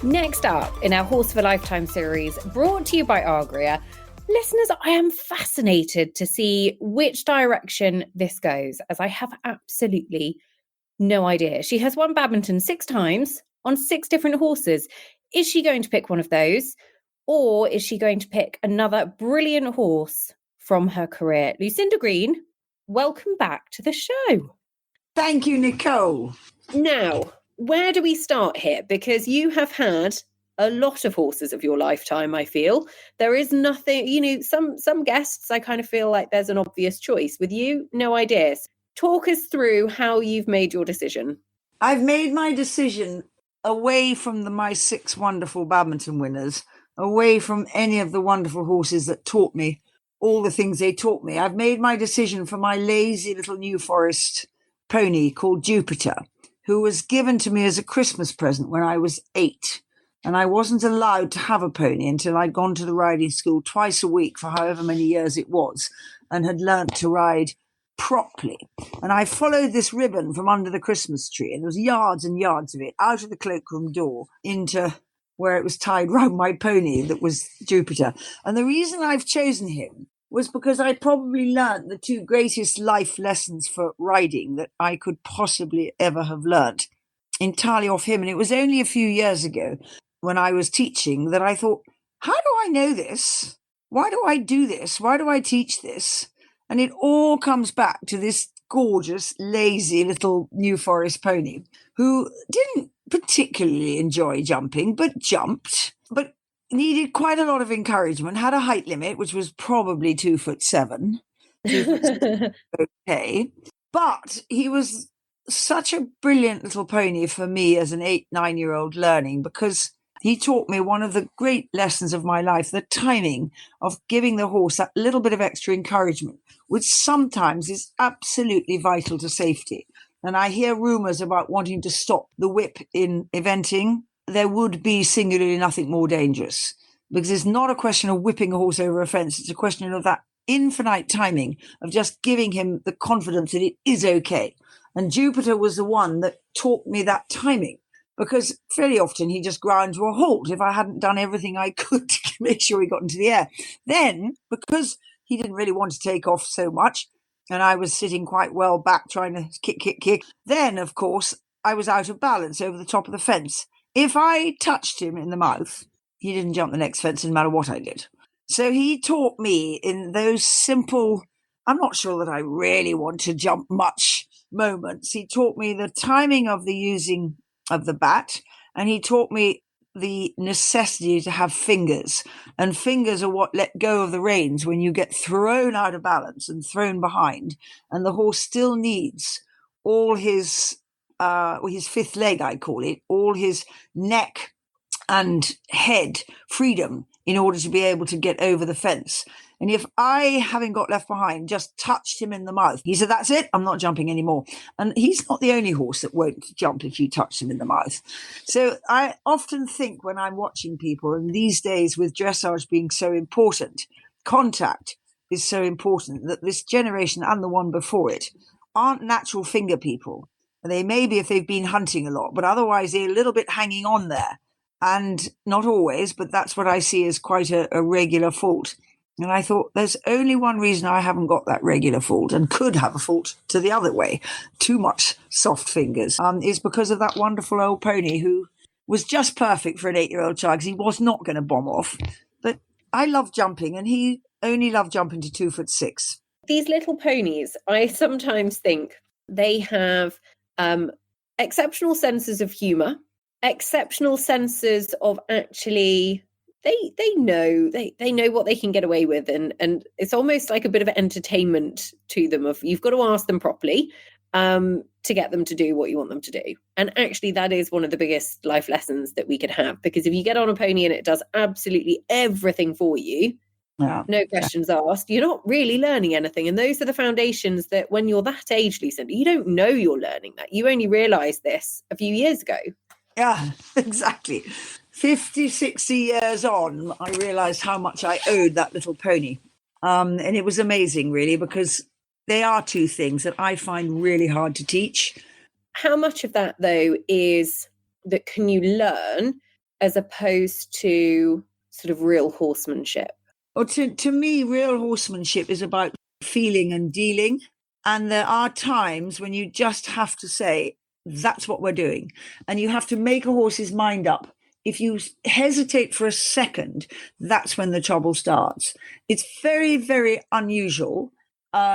Next up in our Horse of a Lifetime series, brought to you by Argria, listeners, I am fascinated to see which direction this goes, as I have absolutely no idea. She has won badminton 6 times on 6 different horses. Is she going to pick one of those, or is she going to pick another brilliant horse from her career? Lucinda Green, welcome back to the show. Thank you, Nicole. Now, where do we start here? Because you have had a lot of horses of your lifetime, I feel. There is nothing, some guests, I kind of feel like there's an obvious choice. With you, no ideas. Talk us through how you've made your decision. I've made my decision away from my 6 wonderful badminton winners, away from any of the wonderful horses that taught me all the things they taught me. I've made my decision for my lazy little New Forest pony called Jupiter, who was given to me as a Christmas present when I was 8. And I wasn't allowed to have a pony until I'd gone to the riding school twice a week for however many years it was, and had learnt to ride properly. And I followed this ribbon from under the Christmas tree, and there was yards and yards of it out of the cloakroom door into where it was tied round my pony that was Jupiter. And the reason I've chosen him was because I probably learnt the 2 greatest life lessons for riding that I could possibly ever have learnt entirely off him. And it was only a few years ago when I was teaching that I thought, how do I know this? Why do I do this? Why do I teach this? And it all comes back to this gorgeous, lazy little New Forest pony who didn't particularly enjoy jumping, but jumped, but needed quite a lot of encouragement, had a height limit, which was probably 2'7". 2'7", okay. But he was such a brilliant little pony for me as an 8-9-year-old learning, because he taught me one of the great lessons of my life, the timing of giving the horse that little bit of extra encouragement, which sometimes is absolutely vital to safety. And I hear rumours about wanting to stop the whip in eventing. There would be singularly nothing more dangerous, because it's not a question of whipping a horse over a fence. It's a question of that infinite timing of just giving him the confidence that it is okay. And Jupiter was the one that taught me that timing, because fairly often he just ground to a halt if I hadn't done everything I could to make sure he got into the air. Then, because he didn't really want to take off so much, and I was sitting quite well back trying to kick, then, of course, I was out of balance over the top of the fence. If I touched him in the mouth, he didn't jump the next fence no matter what I did. So he taught me in those simple, I'm not sure that I really want to jump much moments. He taught me the timing of the using of the bat, and he taught me the necessity to have fingers. And fingers are what let go of the reins when you get thrown out of balance and thrown behind. And the horse still needs all his 5th leg, I call it, all his neck and head freedom in order to be able to get over the fence. And if I, having got left behind, just touched him in the mouth, he said, that's it, I'm not jumping anymore. And he's not the only horse that won't jump if you touch him in the mouth. So I often think when I'm watching people, and these days with dressage being so important, contact is so important, that this generation and the one before it aren't natural finger people. They may be if they've been hunting a lot, but otherwise they're a little bit hanging on there. And not always, but that's what I see as quite a regular fault. And I thought there's only one reason I haven't got that regular fault, and could have a fault to the other way, too much soft fingers, is because of that wonderful old pony who was just perfect for an 8-year-old child, because he was not going to bomb off. But I love jumping, and he only loved jumping to 2'6". These little ponies, I sometimes think they have exceptional senses of humour, exceptional senses of actually... They know what they can get away with, and it's almost like a bit of entertainment to them. Of you've got to ask them properly to get them to do what you want them to do. And actually, that is one of the biggest life lessons that we could have, because if you get on a pony and it does absolutely everything for you, no questions asked, you're not really learning anything. And those are the foundations that when you're that age, Lucinda, you don't know you're learning that. You only realised this a few years ago. Yeah, exactly. 50, 60 years on, I realised how much I owed that little pony. And it was amazing, really, because they are 2 things that I find really hard to teach. How much of that, though, is that can you learn as opposed to sort of real horsemanship? Well, to me, real horsemanship is about feeling and dealing. And there are times when you just have to say, that's what we're doing. And you have to make a horse's mind up. If you hesitate for a second, that's when the trouble starts. It's very, very unusual.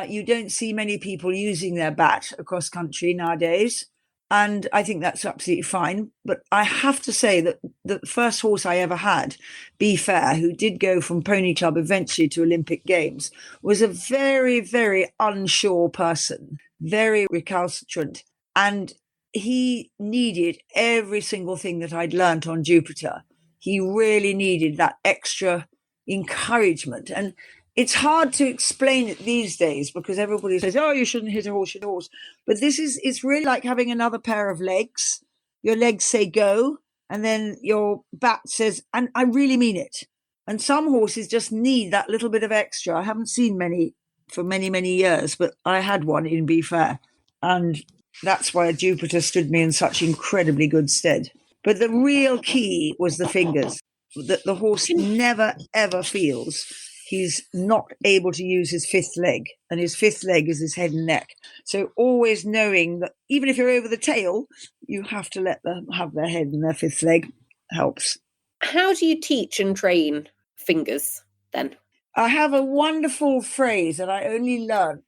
You don't see many people using their bat across country nowadays. And I think that's absolutely fine. But I have to say that the first horse I ever had, Be Fair, who did go from Pony Club eventually to Olympic Games, was a very, very unsure person, very recalcitrant. And he needed every single thing that I'd learnt on Jupiter. He really needed that extra encouragement. And it's hard to explain it these days because everybody says, oh, you shouldn't hit a horse, hit a horse. But it's really like having another pair of legs. Your legs say go, and then your bat says, and I really mean it. And some horses just need that little bit of extra. I haven't seen many for many, many years, but I had one in Be Fair. And that's why Jupiter stood me in such incredibly good stead. But the real key was the fingers. That the horse never, ever feels he's not able to use his fifth leg. And his fifth leg is his head and neck. So always knowing that even if you're over the tail, you have to let them have their head and their fifth leg helps. How do you teach and train fingers then? I have a wonderful phrase that I only learnt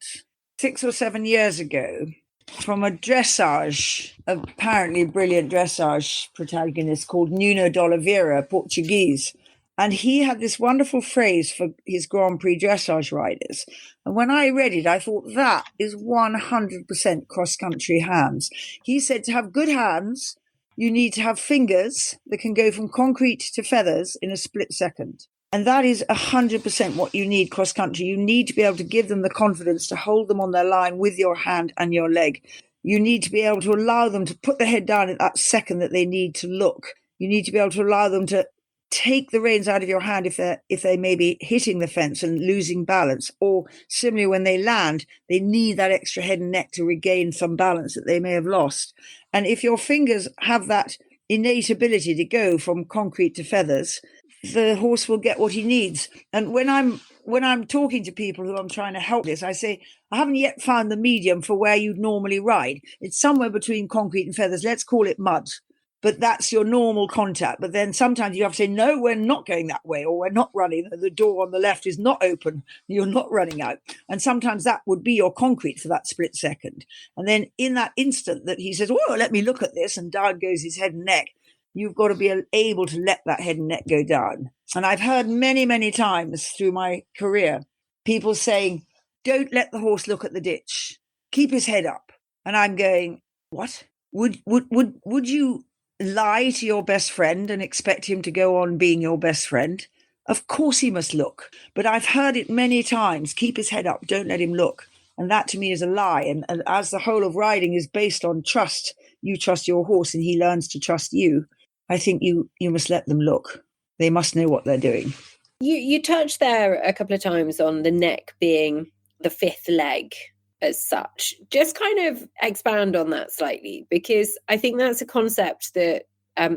6 or 7 years ago from a dressage, apparently brilliant dressage protagonist called Nuno de Oliveira, Portuguese. And he had this wonderful phrase for his Grand Prix dressage riders. And when I read it, I thought that is 100% cross-country hands. He said to have good hands, you need to have fingers that can go from concrete to feathers in a split second. And that is 100% what you need cross-country. You need to be able to give them the confidence to hold them on their line with your hand and your leg. You need to be able to allow them to put their head down at that second that they need to look. You need to be able to allow them to take the reins out of your hand if they may be hitting the fence and losing balance, or similarly when they land, they need that extra head and neck to regain some balance that they may have lost. And if your fingers have that innate ability to go from concrete to feathers, the horse will get what he needs. And when I'm talking to people who I'm trying to help this, I say, I haven't yet found the medium for where you'd normally ride. It's somewhere between concrete and feathers. Let's call it mud. But that's your normal contact. But then sometimes you have to say, no, we're not going that way, or we're not running. The door on the left is not open. You're not running out. And sometimes that would be your concrete for that split second. And then in that instant that he says, oh, let me look at this, and down goes his head and neck, you've got to be able to let that head and neck go down. And I've heard many, many times through my career, people saying, don't let the horse look at the ditch. Keep his head up. And I'm going, what? Would you lie to your best friend and expect him to go on being your best friend? Of course he must look. But I've heard it many times, keep his head up, don't let him look. And that to me is a lie. And as the whole of riding is based on trust, you trust your horse and he learns to trust you, I think you must let them look. They must know what they're doing. You touched there a couple of times on the neck being the fifth leg as such. Just kind of expand on that slightly, because I think that's a concept that,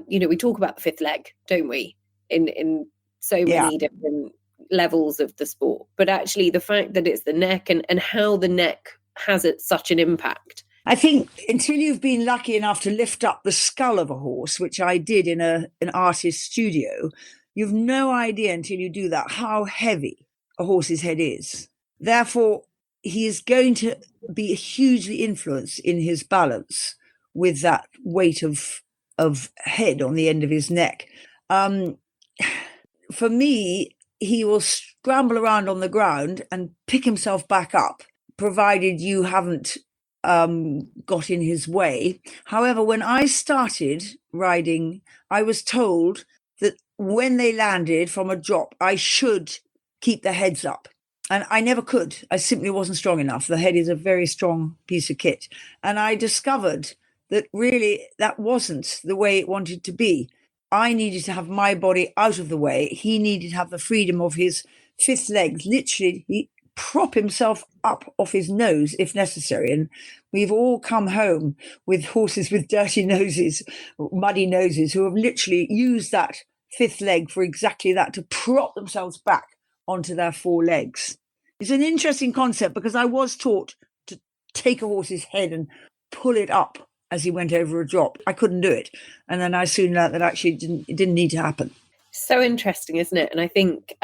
we talk about the fifth leg, don't we? In so many different levels of the sport. But actually the fact that it's the neck and how the neck has such an impact. I think until you've been lucky enough to lift up the skull of a horse, which I did in an artist's studio, you've no idea until you do that how heavy a horse's head is. Therefore, he is going to be hugely influenced in his balance with that weight of head on the end of his neck. For me, he will scramble around on the ground and pick himself back up, provided you haven't got in his way. However, when I started riding, I was told that when they landed from a drop, I should keep their heads up. And I never could. I simply wasn't strong enough. The head is a very strong piece of kit. And I discovered that really that wasn't the way it wanted to be. I needed to have my body out of the way. He needed to have the freedom of his fifth leg, literally prop himself up off his nose if necessary. And we've all come home with horses with dirty noses, muddy noses, who have literally used that fifth leg for exactly that, to prop themselves back onto their four legs. It's an interesting concept, because I was taught to take a horse's head and pull it up as he went over a drop. I couldn't do it. And then I soon learned that actually it didn't need to happen. So interesting, isn't it? And I think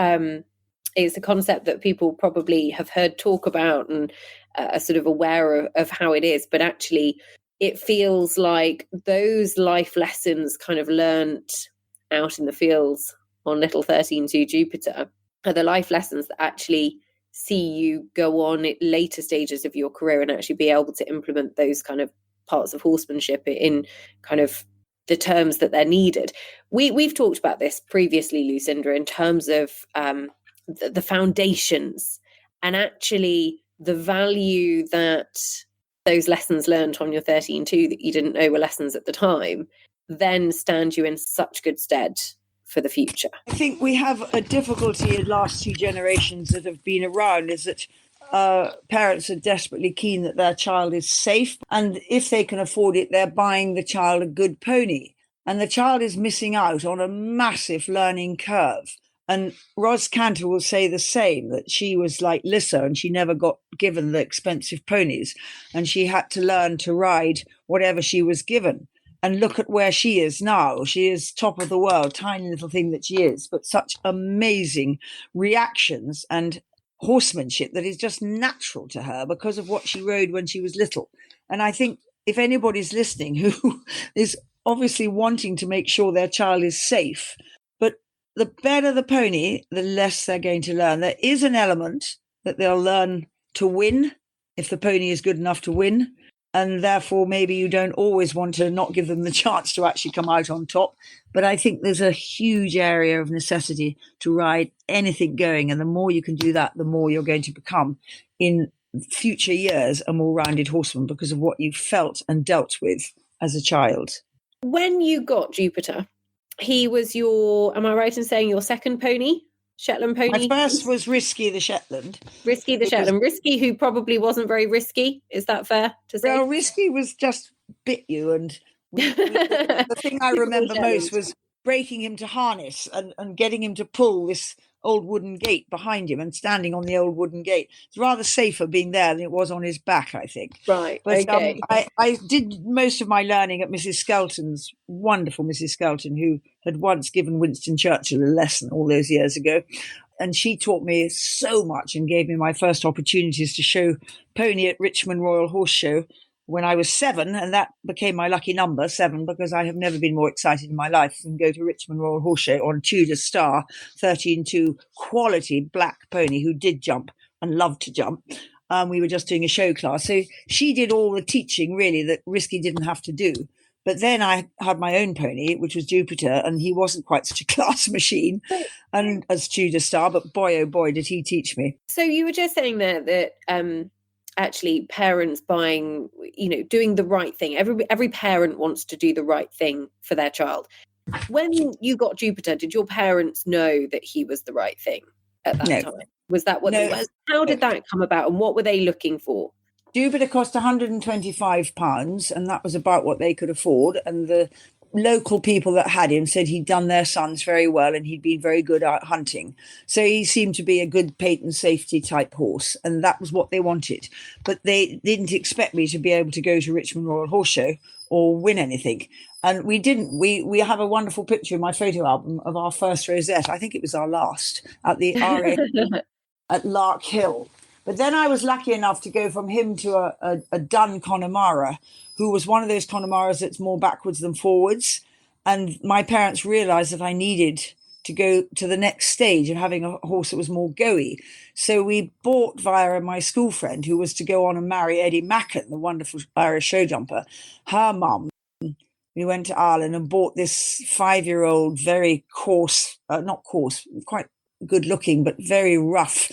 it's a concept that people probably have heard talk about and are sort of aware of how it is. But actually, it feels like those life lessons kind of learnt out in the fields on little 13-2 Jupiter are the life lessons that actually see you go on at later stages of your career and actually be able to implement those kind of parts of horsemanship in kind of the terms that they're needed. We've talked about this previously, Lucinda, in terms of the foundations and actually the value that those lessons learned on your 13-2 that you didn't know were lessons at the time then stand you in such good stead for the future. I think we have a difficulty in the last two generations that have been around, is that parents are desperately keen that their child is safe, and if they can afford it, they're buying the child a good pony, and the child is missing out on a massive learning curve. And Ros Cantor will say the same, that she was like Lissa and she never got given the expensive ponies, and she had to learn to ride whatever she was given. And look at where she is now. She is top of the world, tiny little thing that she is, but such amazing reactions and horsemanship that is just natural to her because of what she rode when she was little. And I think if anybody's listening who is obviously wanting to make sure their child is safe, but the better the pony, the less they're going to learn. There is an element that they'll learn to win if the pony is good enough to win. And therefore, maybe you don't always want to not give them the chance to actually come out on top. But I think there's a huge area of necessity to ride anything going. And the more you can do that, the more you're going to become in future years a more rounded horseman because of what you felt and dealt with as a child. When you got Jupiter, he was your, am I right in saying your second pony? Shetland pony? My first was Risky the Shetland. Risky the Shetland. Risky, who probably wasn't very risky. Is that fair to say? Well, Risky was just bit you. And the thing I remember most was breaking him to harness and getting him to pull this old wooden gate behind him and standing on the old wooden gate. It's rather safer being there than it was on his back, I think. Right, but okay. I did most of my learning at Mrs. Skelton's, wonderful Mrs. Skelton, who had once given Winston Churchill a lesson all those years ago. And she taught me so much and gave me my first opportunities to show pony at Richmond Royal Horse Show when I was 7, and that became my lucky number, 7, because I have never been more excited in my life than go to Richmond Royal Horse Show on Tudor Star, 13-2 quality black pony who did jump and loved to jump. We were just doing a show class. So she did all the teaching, really, that Risky didn't have to do. But then I had my own pony, which was Jupiter, and he wasn't quite such a class machine and as Tudor Star, but boy, oh boy, did he teach me. So you were just saying there that actually parents buying, doing the right thing. Every parent wants to do the right thing for their child. When you got Jupiter, did your parents know that he was the right thing at that time? Was that what it was? How did that come about, and what were they looking for? Jupiter cost £125, and that was about what they could afford. And the local people that had him said he'd done their sons very well and he'd been very good at hunting. So he seemed to be a good patent safety type horse, and that was what they wanted. But they didn't expect me to be able to go to Richmond Royal Horse Show or win anything. And we didn't. We have a wonderful picture in my photo album of our first rosette. I think it was our last at the RA at Lark Hill. But then I was lucky enough to go from him to a dun Connemara, who was one of those Connemara's that's more backwards than forwards. And my parents realised that I needed to go to the next stage of having a horse that was more goey. So we bought via my school friend, who was to go on and marry Eddie Macken, the wonderful Irish show jumper, her mum. We went to Ireland and bought this 5-year-old, very coarse, not coarse, quite good looking, but very rough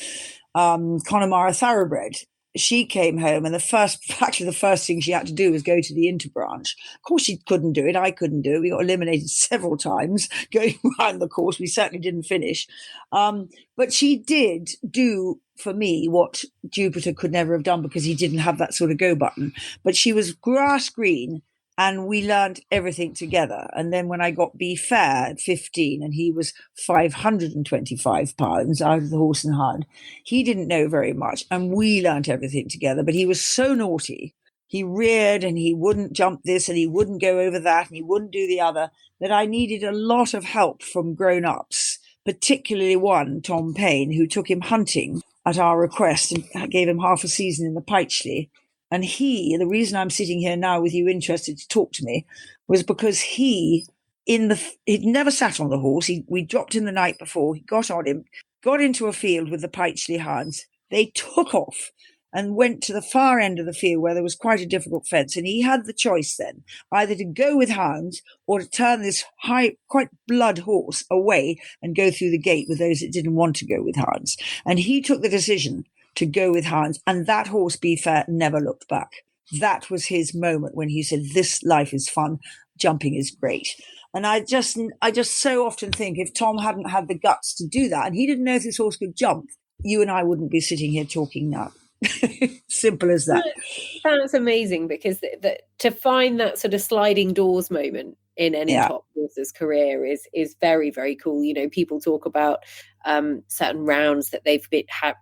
Connemara thoroughbred. She came home, and the first thing she had to do was go to the interbranch. Of course, she couldn't do it. I couldn't do it. We got eliminated several times going around the course. We certainly didn't finish. But she did do for me, what Jupiter could never have done because he didn't have that sort of go button. But she was grass green, and we learned everything together. And then when I got Be Fair at 15, and he was 525 pounds out of the Horse and Hound, he didn't know very much, and we learned everything together. But he was so naughty. He reared, and he wouldn't jump this, and he wouldn't go over that, and he wouldn't do the other, that I needed a lot of help from grown-ups, particularly one, Tom Payne, who took him hunting at our request and gave him half a season in the Pytchley. And the reason I'm sitting here now with you interested to talk to me was because he'd never sat on the horse. We dropped him the night before. He got on him, got into a field with the Pytchley hounds. They took off and went to the far end of the field where there was quite a difficult fence. And he had the choice then either to go with hounds or to turn this high, quite blood horse away and go through the gate with those that didn't want to go with hounds. And he took the decision to go with hounds. And that horse, Be Fair, never looked back. That was his moment when he said, this life is fun. Jumping is great. And I just so often think if Tom hadn't had the guts to do that, and he didn't know if this horse could jump, you and I wouldn't be sitting here talking now. Simple as that. That's amazing, because to find that sort of sliding doors moment in any top horse's career is very, very cool. You know, people talk about certain rounds that they've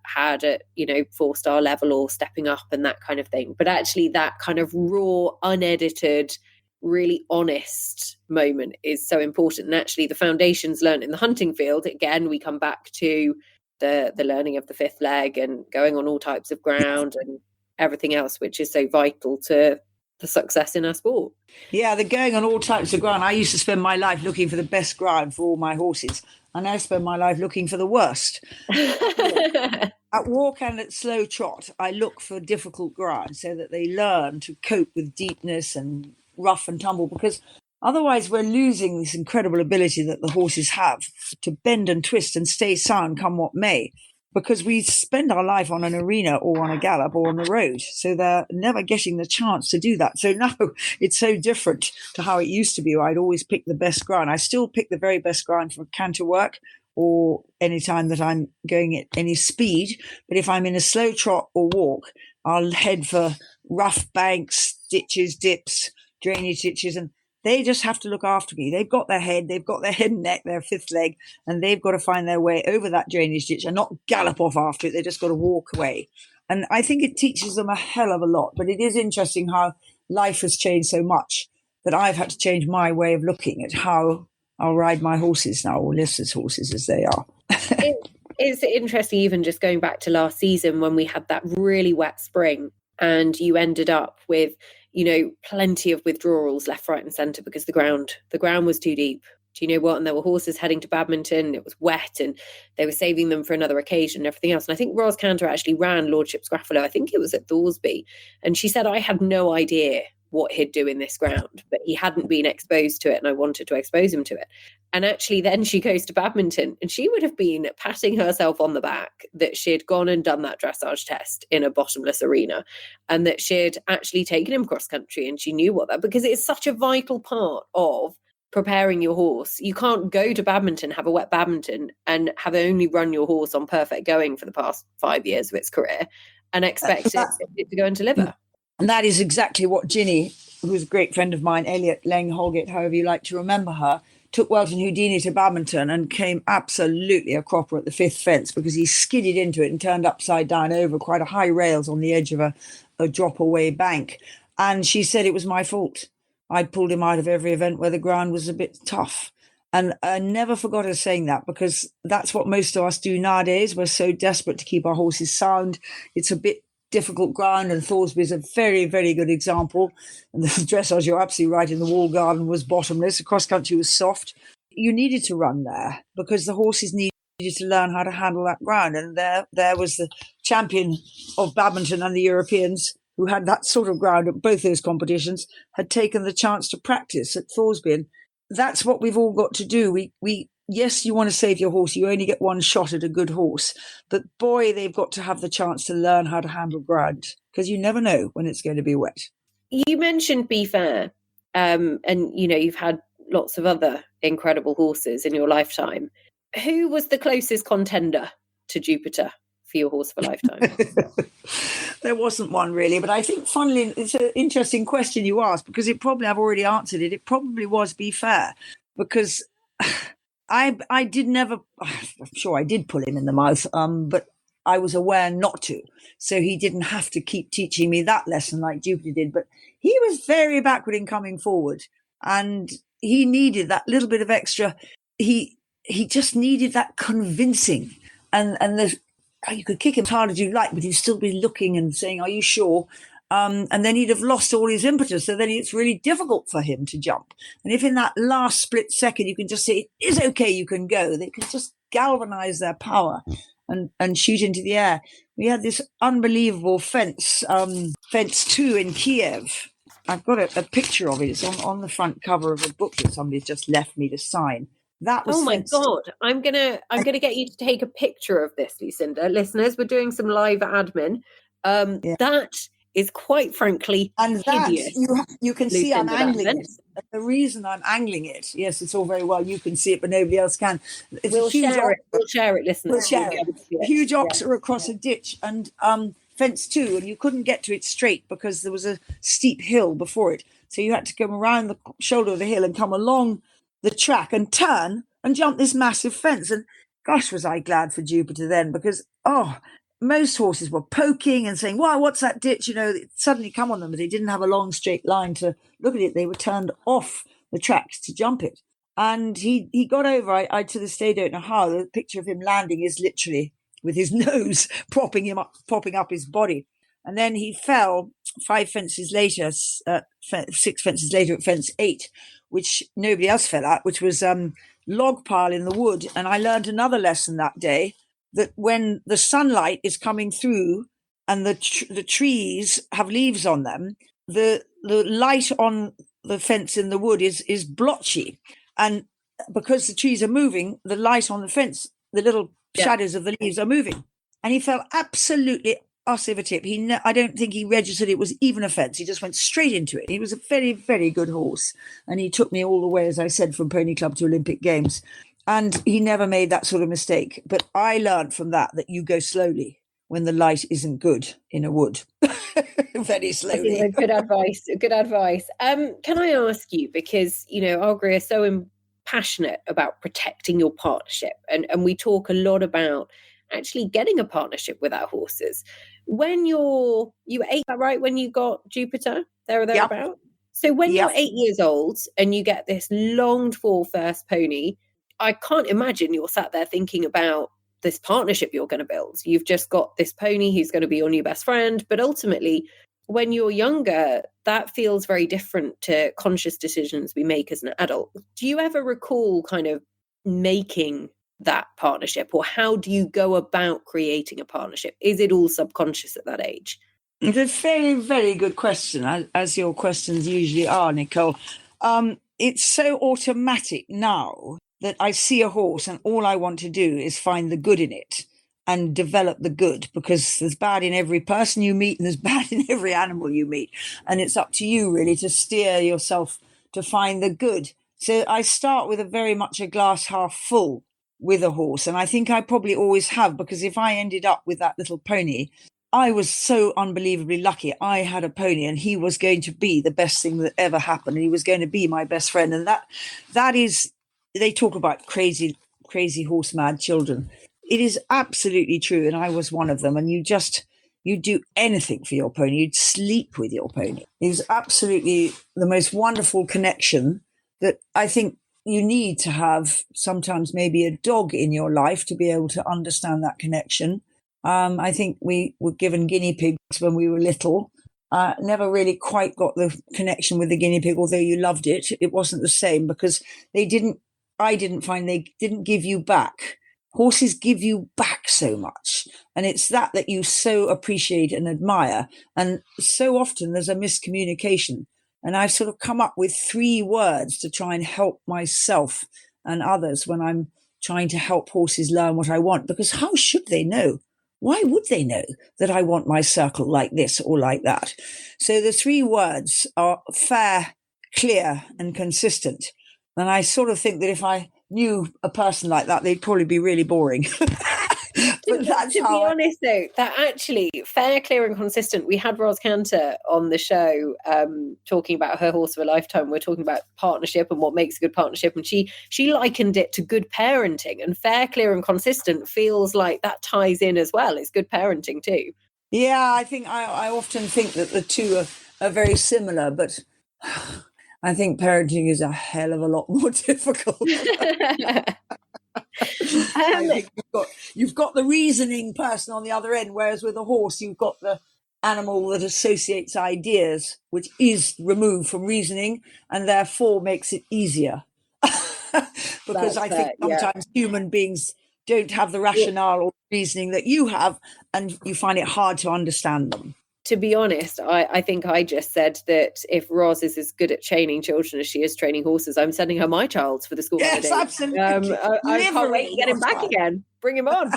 had at, 4-star level or stepping up and that kind of thing. But actually that kind of raw, unedited, really honest moment is so important. And actually the foundations learned in the hunting field, again, we come back to the learning of the fifth leg and going on all types of ground and everything else, which is so vital to the success in our sport. Yeah, the going on all types of ground. I used to spend my life looking for the best ground for all my horses. I now spend my life looking for the worst. At walk and at slow trot, I look for difficult ground so that they learn to cope with deepness and rough and tumble, because otherwise we're losing this incredible ability that the horses have to bend and twist and stay sound come what may, because we spend our life on an arena or on a gallop or on the road. So they're never getting the chance to do that. So now it's so different to how it used to be. I'd always pick the best ground. I still pick the very best ground for canter work or any time that I'm going at any speed. But if I'm in a slow trot or walk, I'll head for rough banks, ditches, dips, drainage ditches, and they just have to look after me. They've got their head and neck, their fifth leg, and they've got to find their way over that drainage ditch and not gallop off after it. They just got to walk away. And I think it teaches them a hell of a lot. But it is interesting how life has changed so much that I've had to change my way of looking at how I'll ride my horses now, or Lister's horses as they are. It's interesting, even just going back to last season when we had that really wet spring and you ended up with plenty of withdrawals left, right and centre because the ground was too deep. Do you know what? And there were horses heading to Badminton. It was wet and they were saving them for another occasion and everything else. And I think Ros Cantor actually ran Lordship Scraffalo. I think it was at Thoresby. And she said, I had no idea what he'd do in this ground, but he hadn't been exposed to it and I wanted to expose him to it. And actually then she goes to Badminton and she would have been patting herself on the back that she'd gone and done that dressage test in a bottomless arena and that she'd actually taken him cross country, and she knew what that, because it's such a vital part of preparing your horse. You can't go to Badminton, have a wet Badminton and have only run your horse on perfect going for the past 5 years of its career and expect it to go and deliver. And that is exactly what Ginny, who's a great friend of mine, Elliot Lang Holgate, however you like to remember her, took Welton Houdini to Badminton and came absolutely a cropper at the fifth fence because he skidded into it and turned upside down over quite a high rails on the edge of a drop away bank. And she said it was my fault. I'd pulled him out of every event where the ground was a bit tough. And I never forgot her saying that, because that's what most of us do nowadays. We're so desperate to keep our horses sound. It's a bit difficult ground, and Thoresby is a very, very good example. And the dressage, you're absolutely right, in the wall garden was bottomless. The cross country was soft. You needed to run there because the horses needed to learn how to handle that ground. And there was the champion of Badminton and the Europeans who had that sort of ground at both those competitions, had taken the chance to practice at Thoresby. And that's what we've all got to do. Yes, you want to save your horse. You only get one shot at a good horse. But boy, they've got to have the chance to learn how to handle ground, because you never know when it's going to be wet. You mentioned Be Fair, and you've had lots of other incredible horses in your lifetime. Who was the closest contender to Jupiter for your horse for lifetime? There wasn't one really, but I think funnily, it's an interesting question you asked, because I've already answered it. It probably was Be Fair, because I did never, I'm sure I did pull him in the mouth, but I was aware not to. So he didn't have to keep teaching me that lesson like Jupiter did, but he was very backward in coming forward, and he needed that little bit of extra. He just needed that convincing, and you could kick him as hard as you like, but he'd still be looking and saying, "Are you sure?" And then he'd have lost all his impetus. So then it's really difficult for him to jump. And if in that last split second you can just say, "It is okay, you can go," they can just galvanize their power and shoot into the air. We had this unbelievable fence 2 in Kiev. I've got a picture of it. It's on the front cover of a book that somebody's just left me to sign. That was God! I'm gonna get you to take a picture of this, Lucinda. Listeners, we're doing some live admin. That is quite frankly hideous. You can see I'm angling it. The reason I'm angling it, yes, it's all very well. You can see it, but nobody else can. We'll share it, listeners. We'll share it. Huge oxer across a ditch, and fence 2, and you couldn't get to it straight because there was a steep hill before it. So you had to come around the shoulder of the hill and come along the track and turn and jump this massive fence. And gosh, was I glad for Jupiter then, because most horses were poking and saying, "Wow, what's that ditch?" It suddenly come on them, but they didn't have a long straight line to look at it. They were turned off the tracks to jump it. And he got over. I to this day don't know how. The picture of him landing is literally with his nose propping up his body. And then he fell 6 fences later at fence 8, which nobody else fell at, which was log pile in the wood. And I learned another lesson that day, that when the sunlight is coming through and the trees have leaves on them, the light on the fence in the wood is blotchy. And because the trees are moving, the light on the fence, the little shadows of the leaves are moving. And he fell absolutely us of a tip. I don't think he registered it was even a fence. He just went straight into it. He was a very, very good horse. And he took me all the way, as I said, from Pony Club to Olympic Games. And he never made that sort of mistake. But I learned from that you go slowly when the light isn't good in a wood. Very slowly. Good advice. Good advice. Can I ask you, because, Agri are so passionate about protecting your partnership, and we talk a lot about actually getting a partnership with our horses. When you 8, right? When you got Jupiter, there or thereabout. Yep. So when you're 8 years old and you get this longed for first pony, I can't imagine you're sat there thinking about this partnership you're going to build. You've just got this pony who's going to be your new best friend. But ultimately, when you're younger, that feels very different to conscious decisions we make as an adult. Do you ever recall kind of making that partnership, or how do you go about creating a partnership? Is it all subconscious at that age? It's a very, very good question, as your questions usually are, Nicole. It's so automatic now that I see a horse and all I want to do is find the good in it and develop the good, because there's bad in every person you meet and there's bad in every animal you meet. And it's up to you really to steer yourself to find the good. So I start with very much a glass half full with a horse. And I think I probably always have, because if I ended up with that little pony, I was so unbelievably lucky. I had a pony and he was going to be the best thing that ever happened. And he was going to be my best friend. And that is, they talk about crazy horse mad children. It is absolutely true. And I was one of them. And you'd do anything for your pony. You'd sleep with your pony. It was absolutely the most wonderful connection that I think you need to have. Sometimes maybe a dog in your life to be able to understand that connection. I think we were given guinea pigs when we were little. Never really quite got the connection with the guinea pig, although you loved it. It wasn't the same because I didn't find they didn't give you back. Horses give you back so much. And it's that you so appreciate and admire. And so often there's a miscommunication. And I've sort of come up with 3 words to try and help myself and others when I'm trying to help horses learn what I want. Because how should they know? Why would they know that I want my circle like this or like that? So the 3 words are fair, clear, and consistent. And I sort of think that if I knew a person like that, they'd probably be really boring. But that's To how be honest, though, that actually fair, clear, and consistent. We had Ros Cantor on the show talking about her horse of a lifetime. We're talking about partnership and what makes a good partnership, and she likened it to good parenting. And fair, clear, and consistent feels like that ties in as well. It's good parenting too. Yeah, I think I often think that the two are very similar, but I think parenting is a hell of a lot more difficult. I think you've got the reasoning person on the other end, whereas with a horse, you've got the animal that associates ideas, which is removed from reasoning and therefore makes it easier. Because I think sometimes human beings don't have the rationale or reasoning that you have, and you find it hard to understand them. To be honest, I think I just said that if Ros is as good at training children as she is training horses, I'm sending her my child for the school holidays. Yes, absolutely. I can't wait to get him back again. Bring him on.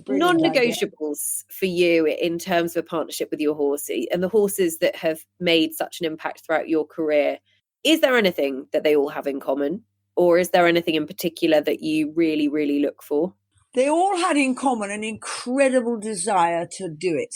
Non-negotiables for you in terms of a partnership with your horse and the horses that have made such an impact throughout your career. Is there anything that they all have in common? Or is there anything in particular that you really, really look for? They all had in common an incredible desire to do it.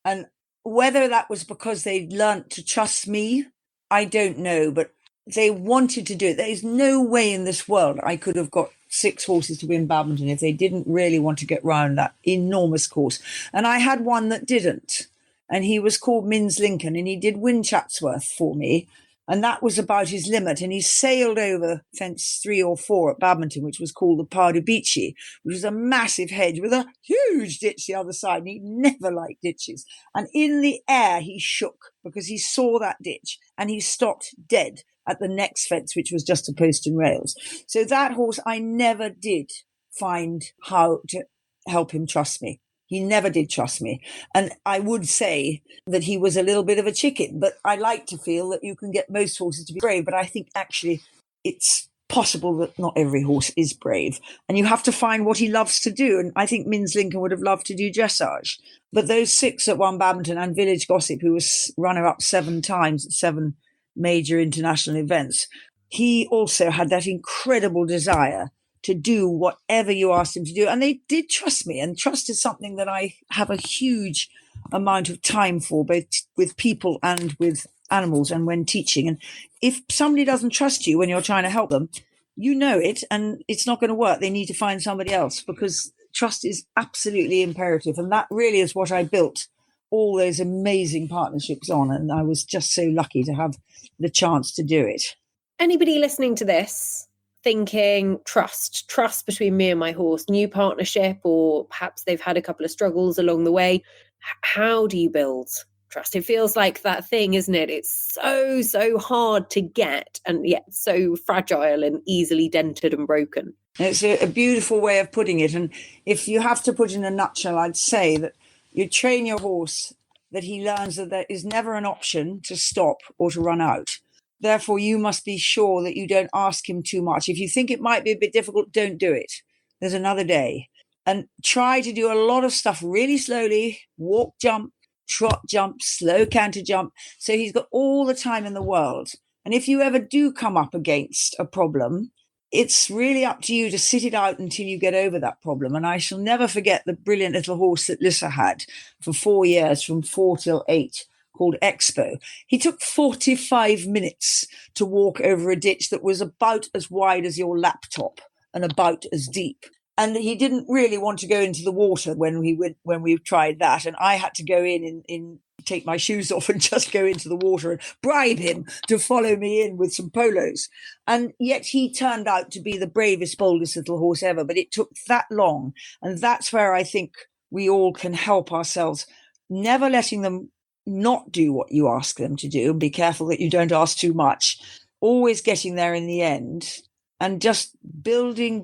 And whether that was because they'd learnt to trust me, I don't know, but they wanted to do it. There is no way in this world I could have got 6 horses to win Badminton if they didn't really want to get round that enormous course. And I had one that didn't. And he was called Mins Lincoln, and he did win Chatsworth for me. And that was about his limit. And he sailed over fence 3 or 4 at Badminton, which was called the Pardubici, which was a massive hedge with a huge ditch the other side. And he never liked ditches. And in the air, he shook because he saw that ditch and he stopped dead at the next fence, which was just a post and rails. So that horse, I never did find how to help him trust me. He never did trust me. And I would say that he was a little bit of a chicken, but I like to feel that you can get most horses to be brave. But I think actually it's possible that not every horse is brave. And you have to find what he loves to do. And I think Mins Lincoln would have loved to do dressage. But those 6 that won Badminton and Village Gossip, who was runner-up 7 times at 7 major international events, he also had that incredible desire to do whatever you asked him to do. And they did trust me. And trust is something that I have a huge amount of time for, both with people and with animals and when teaching. And if somebody doesn't trust you when you're trying to help them, you know it, and it's not going to work. They need to find somebody else, because trust is absolutely imperative. And that really is what I built all those amazing partnerships on. And I was just so lucky to have the chance to do it. Anybody listening to this thinking trust between me and my horse, new partnership, or perhaps they've had a couple of struggles along the way, how do you build trust? It feels like that thing, isn't it? It's so hard to get, and yet so fragile and easily dented and broken. It's a beautiful way of putting it. And if you have to put in a nutshell, I'd say that you train your horse that he learns that there is never an option to stop or to run out. Therefore, you must be sure that you don't ask him too much. If you think it might be a bit difficult, don't do it. There's another day. And try to do a lot of stuff really slowly. Walk, jump, trot, jump, slow canter jump. So he's got all the time in the world. And if you ever do come up against a problem, it's really up to you to sit it out until you get over that problem. And I shall never forget the brilliant little horse that Lissa had for 4 years, from 4 till 8. Called Expo. He took 45 minutes to walk over a ditch that was about as wide as your laptop and about as deep. And he didn't really want to go into the water when we tried that. And I had to go in take my shoes off and just go into the water and bribe him to follow me in with some polos. And yet he turned out to be the bravest, boldest little horse ever. But it took that long. And that's where I think we all can help ourselves, never letting them not do what you ask them to do, and be careful that you don't ask too much, always getting there in the end, and just building.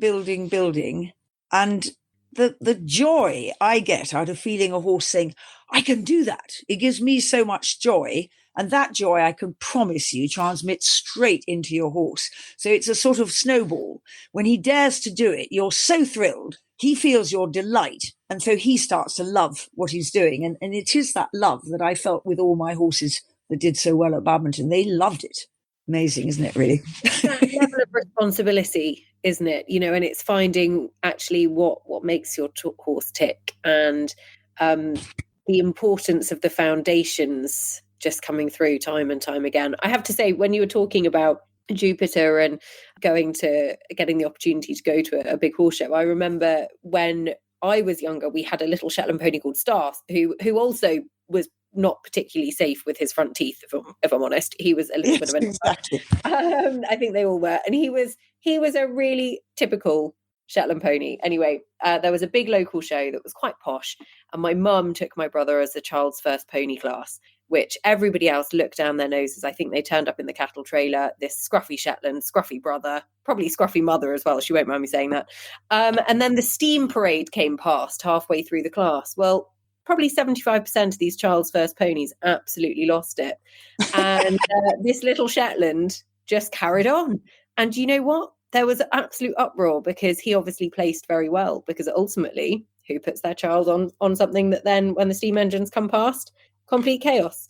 And the joy I get out of feeling a horse saying, I can do that. It gives me so much joy. And that joy, I can promise you, transmits straight into your horse. So it's a sort of snowball. When he dares to do it, you're so thrilled. He feels your delight. And so he starts to love what he's doing. And it is that love that I felt with all my horses that did so well at Badminton. They loved it. Amazing, isn't it, really? That level of responsibility isn't it? And it's finding actually what makes your horse tick, and the importance of the foundations just coming through time and time again. I have to say, when you were talking about Jupiter and getting the opportunity to go to a big horse show, I remember when I was younger, we had a little Shetland pony called Star, who also was not particularly safe with his front teeth, if I'm honest. He was a little bit of an exactly. I think they all were, and he was a really typical Shetland pony. Anyway, there was a big local show that was quite posh, and my mum took my brother as the child's first pony class, which everybody else looked down their noses. I think they turned up in the cattle trailer, this scruffy Shetland, scruffy brother, probably scruffy mother as well. She won't mind me saying that. And then the steam parade came past halfway through the class. Well, probably 75% of these child's first ponies absolutely lost it. And this little Shetland just carried on. And you know what? There was an absolute uproar because he obviously placed very well, because ultimately, who puts their child on something that then, when the steam engines come past, complete chaos.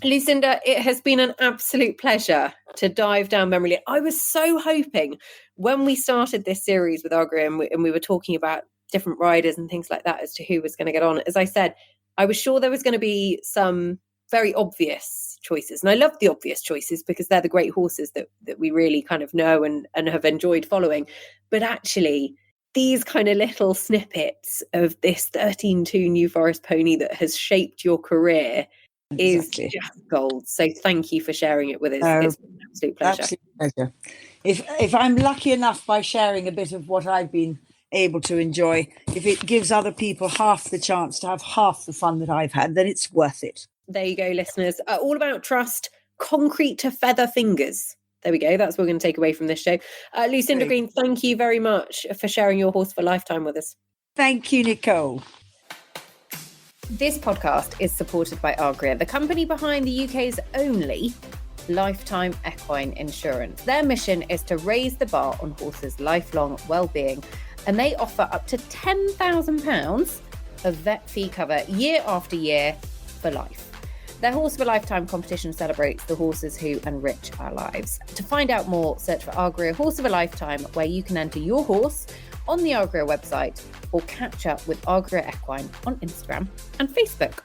Lucinda, it has been an absolute pleasure to dive down memory lane. I was so hoping when we started this series with Argra and we were talking about different riders and things like that as to who was going to get on. As I said, I was sure there was going to be some very obvious choices. And I love the obvious choices because they're the great horses that we really kind of know and have enjoyed following. But actually, these kind of little snippets of this 13-2 New Forest pony that has shaped your career is just gold. So thank you for sharing it with us. It's an absolute pleasure. Absolute pleasure. If I'm lucky enough by sharing a bit of what I've been able to enjoy, if it gives other people half the chance to have half the fun that I've had, then it's worth it. There you go, listeners. All about trust, concrete to feather fingers. There we go. That's what we're going to take away from this show. Lucinda Green, thank you very much for sharing your horse for lifetime with us. Thank you, Nicole. This podcast is supported by Argra, the company behind the UK's only lifetime equine insurance. Their mission is to raise the bar on horses' lifelong well-being, and they offer up to £10,000 of vet fee cover year after year for life. Their Horse of a Lifetime competition celebrates the horses who enrich our lives. To find out more, search for Argra Horse of a Lifetime, where you can enter your horse on the Argra website or catch up with Argra Equine on Instagram and Facebook.